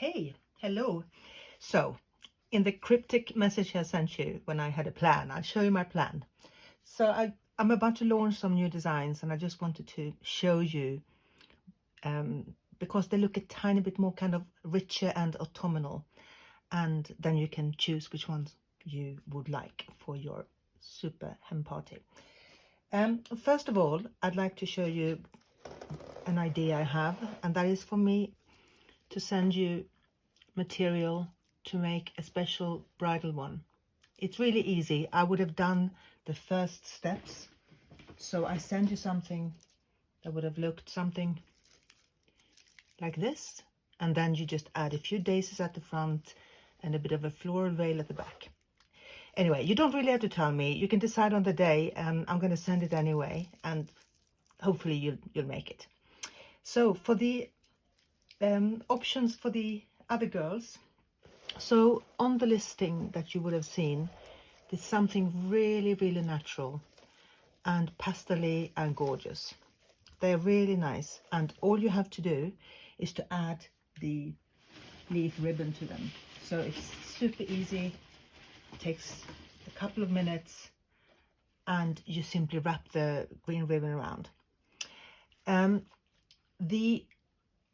Hey, hello. So, in the cryptic message I sent you when I had a plan, I'll show you my plan. So I'm about to launch some new designs, and I just wanted to show you because they look a tiny bit more kind of richer and autumnal, and then you can choose which ones you would like for your super hen party. First of all, I'd like to show you an idea I have, and that is for me to send you material to make a special bridal one. It's really easy. I would have done the first steps. So I send you something that would have looked something like this, and then you just add a few daisies at the front and a bit of a floral veil at the back. Anyway, you don't really have to tell me. You can decide on the day, and I'm going to send it anyway, and hopefully you'll make it. So for the options for the other girls, so on the listing that you would have seen, there's something really, really natural and pastel-y and gorgeous. They're really nice, and all you have to do is to add the leaf ribbon to them. So it's super easy. It takes a couple of minutes, and you simply wrap the green ribbon around. The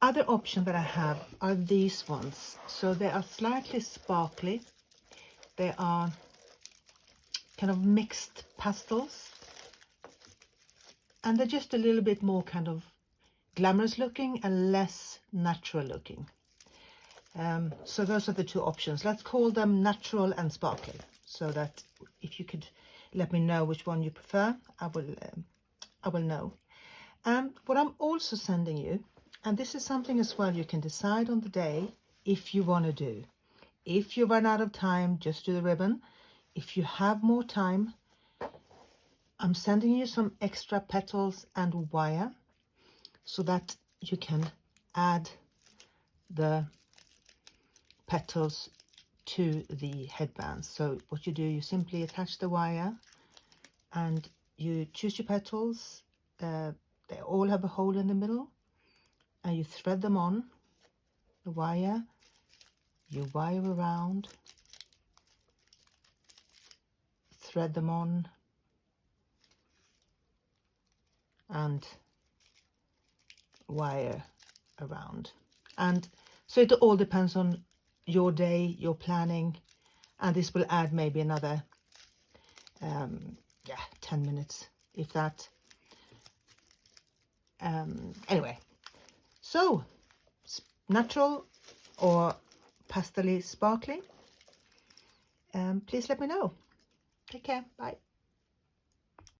other option that I have are these ones. So they are slightly sparkly. They are kind of mixed pastels, and they're just a little bit more kind of glamorous looking and less natural looking. So those are the two options. Let's call them natural and sparkly, so that if you could let me know which one you prefer, I will know. What I'm also sending you, and this is something as well you can decide on the day if you want to do. If you run out of time, just do the ribbon. If you have more time, I'm sending you some extra petals and wire so that you can add the petals to the headbands. So what you do, you simply attach the wire and you choose your petals. They all have a hole in the middle, and you thread them on the wire. You wire around, thread them on, and wire around. And so it all depends on your day, your planning, and this will add maybe another 10 minutes, if that. Anyway, so natural or pastel-y sparkly, please let me know. Take care. Bye.